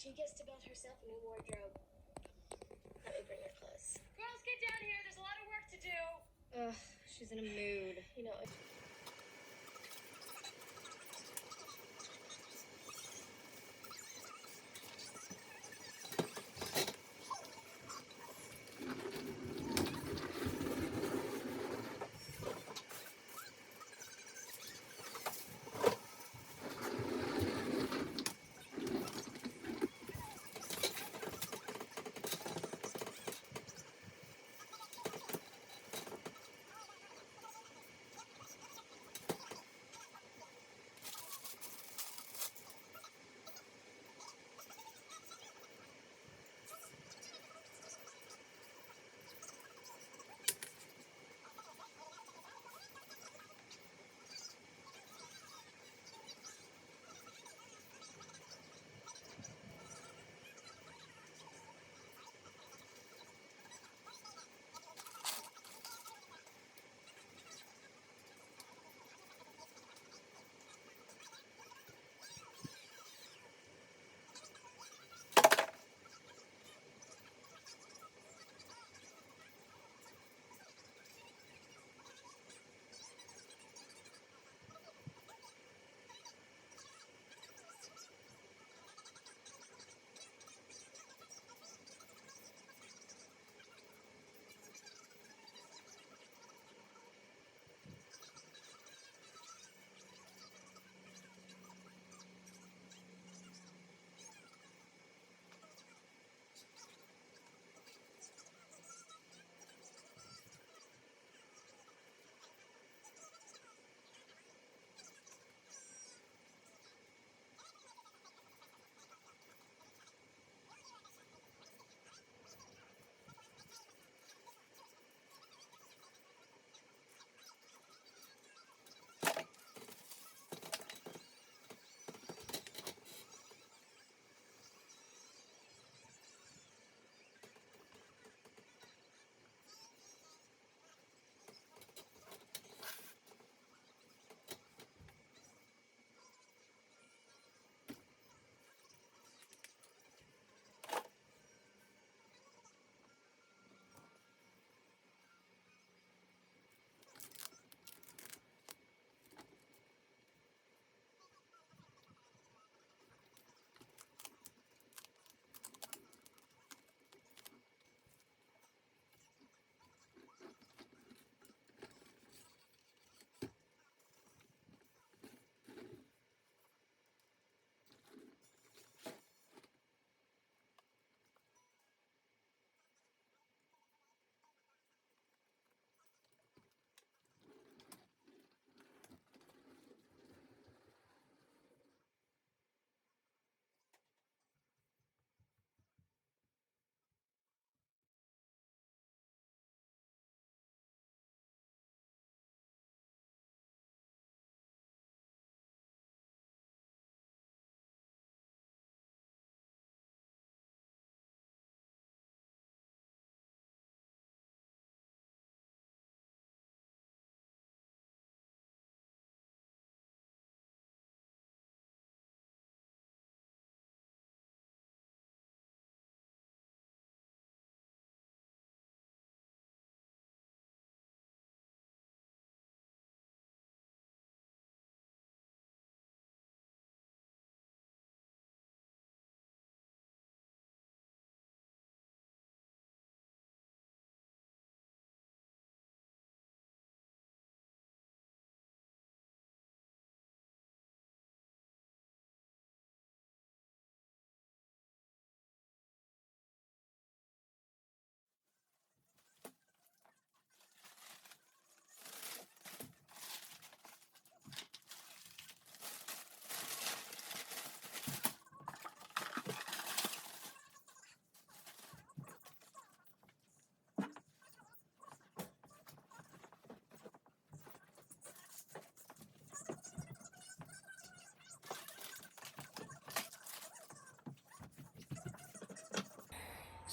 She gets to build herself a new wardrobe. Let me bring her clothes. Girls, get down here. There's a lot of work to do. Ugh, she's in a mood. You know.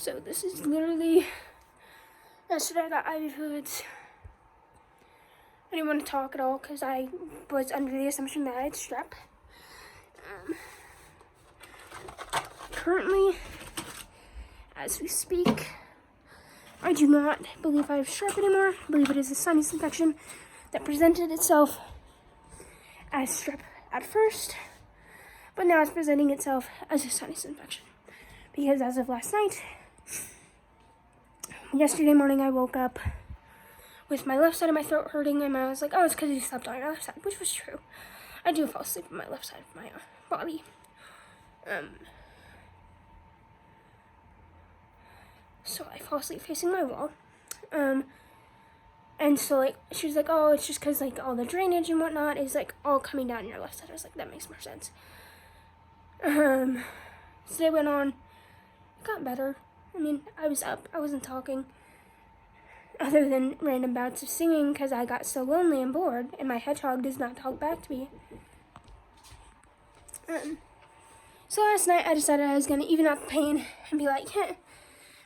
So this is literally, yesterday I got IV fluids. I didn't want to talk at all because I was under the assumption that I had strep. currently, as we speak, I do not believe I have strep anymore. I believe it is a sinus infection that presented itself as strep at first, but now it's presenting itself as a sinus infection. Because as of last night, yesterday morning, I woke up with my left side of my throat hurting, and I was like, oh, it's because you slept on your left side, which was true. I do fall asleep on my left side of my body. So I fall asleep facing my wall. And so, like, she was like, oh, it's just because, like, all the drainage and whatnot is, like, all coming down your left side. I was like, that makes more sense. So they went on. It got better. I mean, I was up. I wasn't talking. Other than random bouts of singing because I got so lonely and bored, and my hedgehog does not talk back to me. So last night I decided I was going to even out the pain and be like,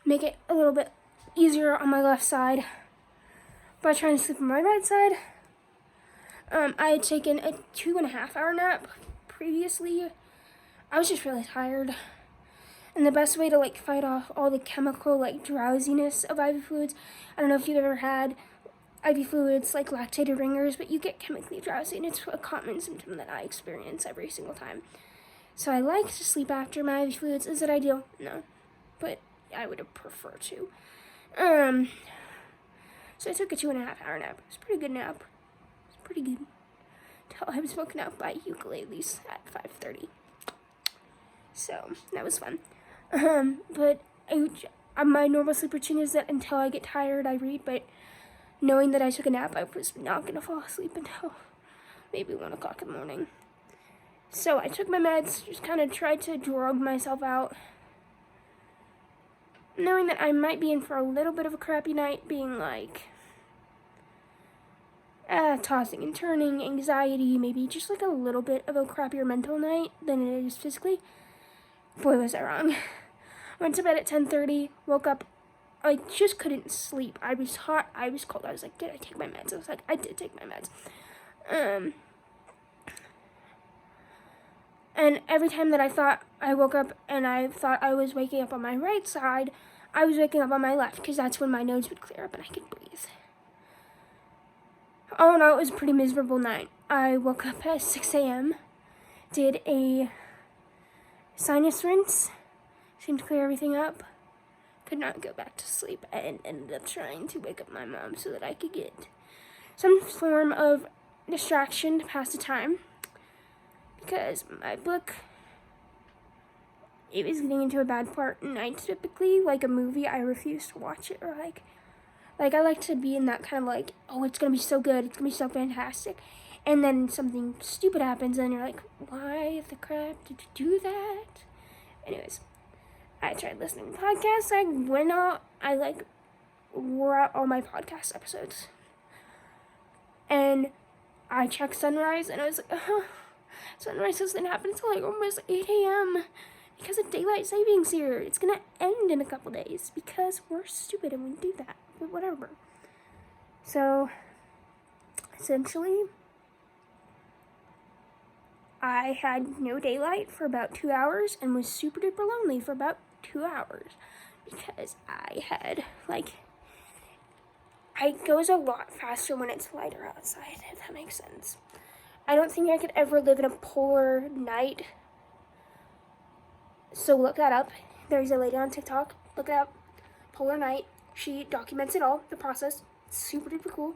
make it a little bit easier on my left side by trying to sleep on my right side. I had taken a 2.5 hour nap previously. I was just really tired. And the best way to, like, fight off all the chemical, like, drowsiness of IV fluids, I don't know if you've ever had IV fluids, like lactated ringers, but you get chemically drowsy, and it's a common symptom that I experience every single time. So I like to sleep after my IV fluids. Is it ideal? No. But I would prefer to. So I took a 2.5 hour nap. It was a pretty good nap. It was pretty good. Until I was woken up by ukuleles at 5:30. So that was fun. But my normal sleep routine is that until I get tired, I read. But knowing that I took a nap, I was not going to fall asleep until maybe 1 o'clock in the morning. So I took my meds, just kind of tried to drug myself out, knowing that I might be in for a little bit of a crappy night, being like, tossing and turning, anxiety, maybe just like a little bit of a crappier mental night than it is physically. Boy, was I wrong. Went to bed at 10:30, woke up, I just couldn't sleep. I was hot, I was cold. I was like, did I take my meds? I was like, I did take my meds. And every time that I thought I woke up and I thought I was waking up on my right side, I was waking up on my left, because that's when my nose would clear up and I could breathe. All in all, it was a pretty miserable night. I woke up at 6 a.m., did a sinus rinse, seemed to clear everything up, could not go back to sleep, and ended up trying to wake up my mom so that I could get some form of distraction to pass the time. Because my book, it was getting into a bad part, and I typically, like a movie, I refuse to watch it, or like I like to be in that kind of like, oh, it's gonna be so good, it's gonna be so fantastic, and then something stupid happens, and you're like, why the crap did you do that? Anyways, I tried listening to podcasts. I went out, wore out all my podcast episodes, and I checked Sunrise, and I was like, Sunrise doesn't happen until like almost 8 a.m. because of daylight savings here. It's gonna end in a couple days because we're stupid and we do that. But whatever. So, essentially, I had no daylight for about 2 hours and was super duper lonely for about 2 hours because I had, it goes a lot faster when it's lighter outside, if that makes sense. I don't think I could ever live in a polar night. So look that up. There's a lady on TikTok. Look it up. Polar night. She documents it all, the process. It's super duper cool.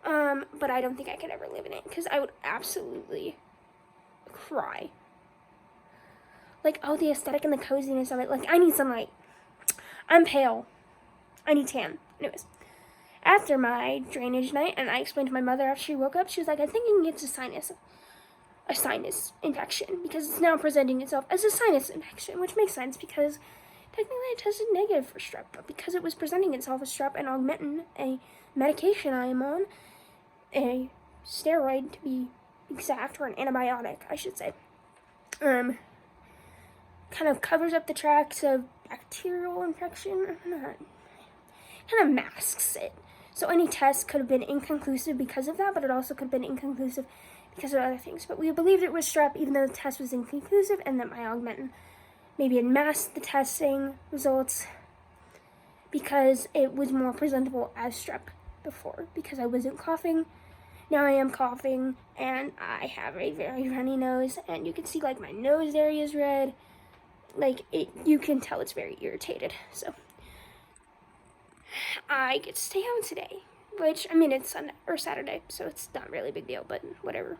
But I don't think I could ever live in it because I would absolutely cry. Like, oh, the aesthetic and the coziness of it. Like, I need sunlight. I'm pale. I need tan. Anyways. After my drainage night, and I explained to my mother after she woke up, she was like, I'm thinking it's a sinus infection, because it's now presenting itself as a sinus infection, which makes sense, because technically I tested negative for strep, but because it was presenting itself as strep and augmentin, a medication I am on, a steroid to be exact, or an antibiotic, I should say, kind of covers up the tracks of bacterial infection, kind of masks it. So any test could have been inconclusive because of that, but it also could have been inconclusive because of other things. But we believed it was strep, even though the test was inconclusive, and that my augmentin maybe unmask the testing results because it was more presentable as strep before because I wasn't coughing. Now I am coughing and I have a very runny nose, and you can see like my nose area is red. Like you can tell it's very irritated. So I get to stay home today, which I mean it's Sunday or Saturday, so it's not really a big deal, but whatever.